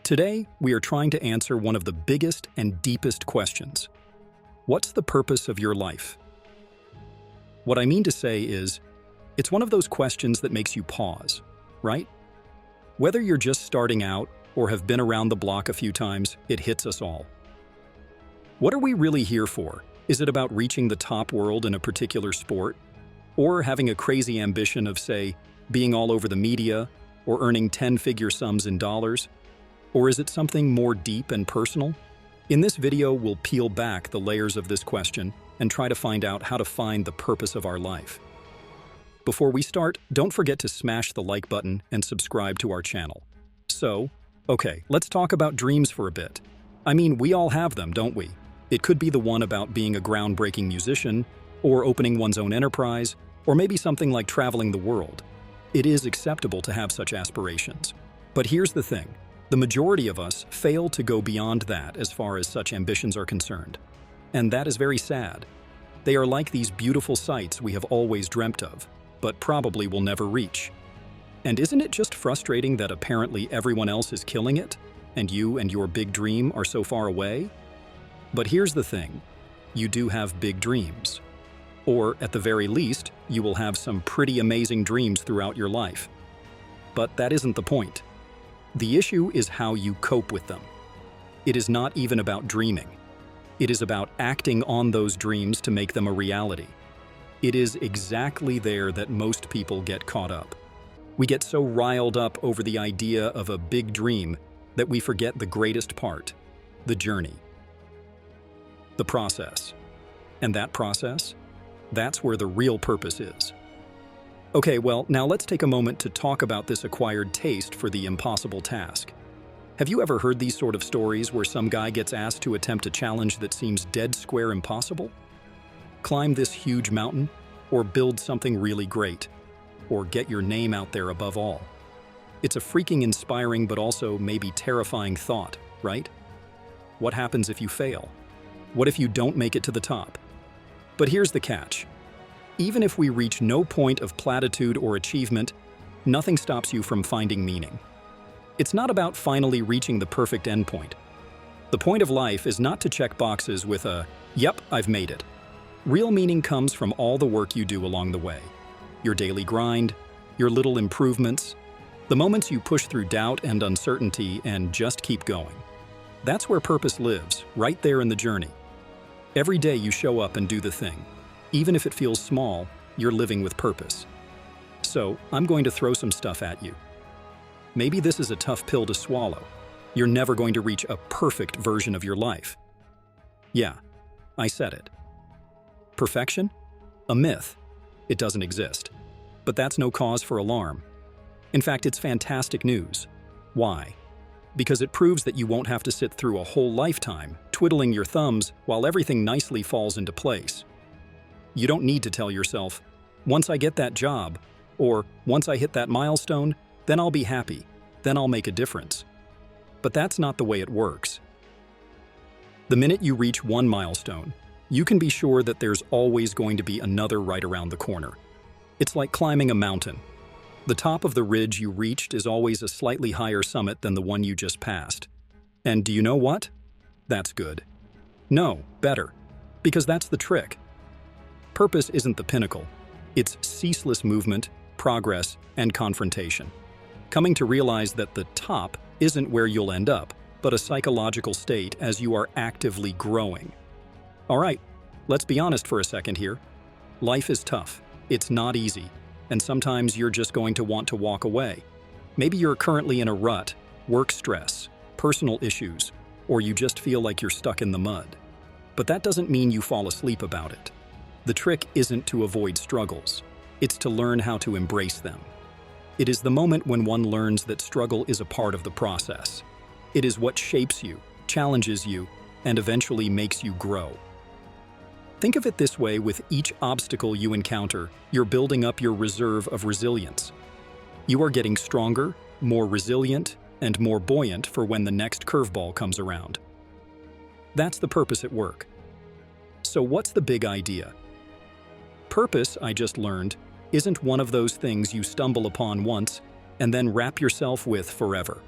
Today, we are trying to answer one of the biggest and deepest questions. What's the purpose of your life? What I mean to say is, it's one of those questions that makes you pause, right? Whether you're just starting out or have been around the block a few times, it hits us all. What are we really here for? Is it about reaching the top world in a particular sport? Or having a crazy ambition of, say, being all over the media or earning 10-figure sums in dollars? Or is it something more deep and personal? In this video, we'll peel back the layers of this question and try to find out how to find the purpose of our life. Before we start, don't forget to smash the like button and subscribe to our channel. So, okay, let's talk about dreams for a bit. I mean, we all have them, don't we? It could be the one about being a groundbreaking musician, or opening one's own enterprise, or maybe something like traveling the world. It is acceptable to have such aspirations. But here's the thing. The majority of us fail to go beyond that as far as such ambitions are concerned. And that is very sad. They are like these beautiful sights we have always dreamt of, but probably will never reach. And isn't it just frustrating that apparently everyone else is killing it, and you and your big dream are so far away? But here's the thing. You do have big dreams. Or, at the very least, you will have some pretty amazing dreams throughout your life. But that isn't the point. The issue is how you cope with them. It is not even about dreaming. It is about acting on those dreams to make them a reality. It is exactly there that most people get caught up. We get so riled up over the idea of a big dream that we forget the greatest part, the journey. The process. And that process? That's where the real purpose is. Okay, well, now let's take a moment to talk about this acquired taste for the impossible task. Have you ever heard these sort of stories where some guy gets asked to attempt a challenge that seems dead square impossible? Climb this huge mountain, or build something really great, or get your name out there above all. It's a freaking inspiring but also maybe terrifying thought, right? What happens if you fail? What if you don't make it to the top? But here's the catch. Even if we reach no point of platitude or achievement, nothing stops you from finding meaning. It's not about finally reaching the perfect endpoint. The point of life is not to check boxes with a, "Yep, I've made it." Real meaning comes from all the work you do along the way. Your daily grind, your little improvements, the moments you push through doubt and uncertainty and just keep going. That's where purpose lives, right there in the journey. Every day you show up and do the thing. Even if it feels small, you're living with purpose. So, I'm going to throw some stuff at you. Maybe this is a tough pill to swallow. You're never going to reach a perfect version of your life. Yeah, I said it. Perfection? A myth. It doesn't exist. But that's no cause for alarm. In fact, it's fantastic news. Why? Because it proves that you won't have to sit through a whole lifetime twiddling your thumbs while everything nicely falls into place. You don't need to tell yourself, "Once I get that job," or "Once I hit that milestone, then I'll be happy, then I'll make a difference." But that's not the way it works. The minute you reach one milestone, you can be sure that there's always going to be another right around the corner. It's like climbing a mountain. The top of the ridge you reached is always a slightly higher summit than the one you just passed. And do you know what? That's good. No, better. Because that's the trick. Purpose isn't the pinnacle. It's ceaseless movement, progress, and confrontation. Coming to realize that the top isn't where you'll end up, but a psychological state as you are actively growing. All right, let's be honest for a second here. Life is tough. It's not easy. And sometimes you're just going to want to walk away. Maybe you're currently in a rut, work stress, personal issues, or you just feel like you're stuck in the mud. But that doesn't mean you fall asleep about it. The trick isn't to avoid struggles. It's to learn how to embrace them. It is the moment when one learns that struggle is a part of the process. It is what shapes you, challenges you, and eventually makes you grow. Think of it this way: with each obstacle you encounter, you're building up your reserve of resilience. You are getting stronger, more resilient, and more buoyant for when the next curveball comes around. That's the purpose at work. So what's the big idea? Purpose, I just learned, isn't one of those things you stumble upon once and then wrap yourself with forever.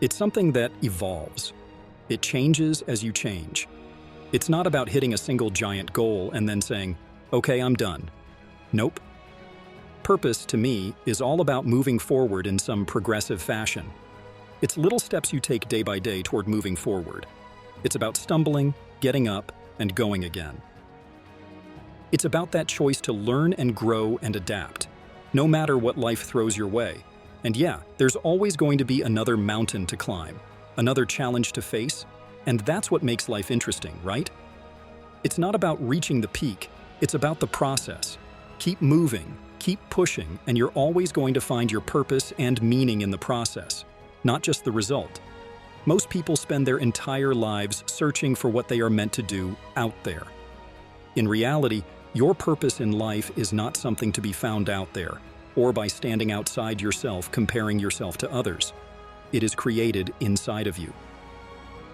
It's something that evolves. It changes as you change. It's not about hitting a single giant goal and then saying, okay, I'm done. Nope. Purpose, to me, is all about moving forward in some progressive fashion. It's little steps you take day by day toward moving forward. It's about stumbling, getting up, and going again. It's about that choice to learn and grow and adapt, no matter what life throws your way. And yeah, there's always going to be another mountain to climb, another challenge to face, and that's what makes life interesting, right? It's not about reaching the peak, it's about the process. Keep moving, keep pushing, and you're always going to find your purpose and meaning in the process, not just the result. Most people spend their entire lives searching for what they are meant to do out there. In reality, your purpose in life is not something to be found out there, or by standing outside yourself comparing yourself to others. It is created inside of you.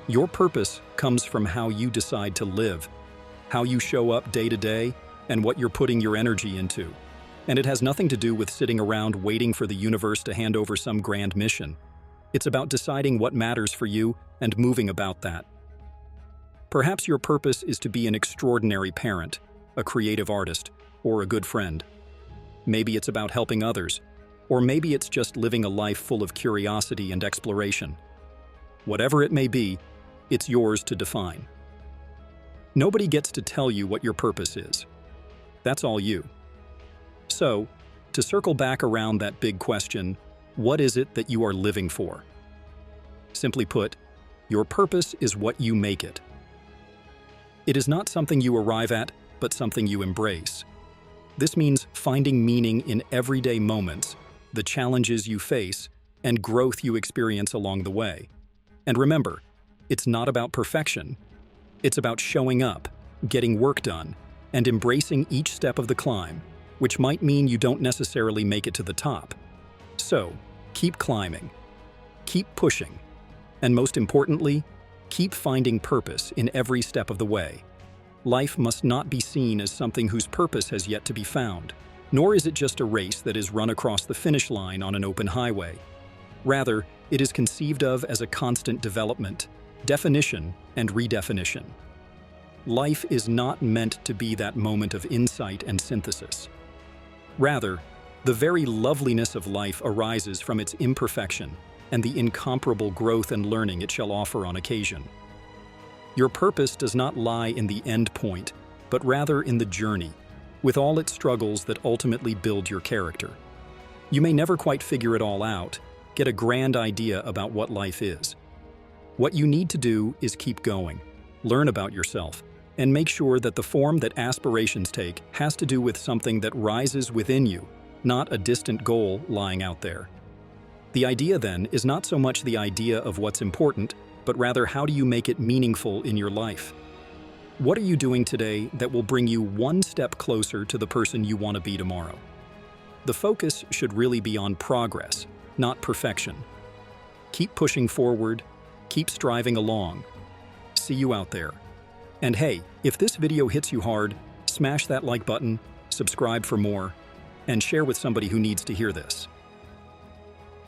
Your purpose comes from how you decide to live, how you show up day to day, and what you're putting your energy into. And it has nothing to do with sitting around waiting for the universe to hand over some grand mission. It's about deciding what matters for you and moving about that. Perhaps your purpose is to be an extraordinary parent, a creative artist, or a good friend. Maybe it's about helping others, or maybe it's just living a life full of curiosity and exploration. Whatever it may be, it's yours to define. Nobody gets to tell you what your purpose is. That's all you. So, to circle back around that big question, what is it that you are living for? Simply put, your purpose is what you make it. It is not something you arrive at, but something you embrace. This means finding meaning in everyday moments, the challenges you face, and growth you experience along the way. And remember, it's not about perfection. It's about showing up, getting work done, and embracing each step of the climb, which might mean you don't necessarily make it to the top. So, keep climbing, keep pushing, and most importantly, keep finding purpose in every step of the way. Life must not be seen as something whose purpose has yet to be found, nor is it just a race that is run across the finish line on an open highway. Rather, it is conceived of as a constant development, definition, and redefinition. Life is not meant to be that moment of insight and synthesis. Rather, the very loveliness of life arises from its imperfection and the incomparable growth and learning it shall offer on occasion. Your purpose does not lie in the end point, but rather in the journey, with all its struggles that ultimately build your character. You may never quite figure it all out, get a grand idea about what life is. What you need to do is keep going, learn about yourself, and make sure that the form that aspirations take has to do with something that rises within you, not a distant goal lying out there. The idea, then, is not so much the idea of what's important, but rather how do you make it meaningful in your life? What are you doing today that will bring you one step closer to the person you want to be tomorrow? The focus should really be on progress, not perfection. Keep pushing forward, keep striving along. See you out there. And hey, if this video hits you hard, smash that like button, subscribe for more, and share with somebody who needs to hear this.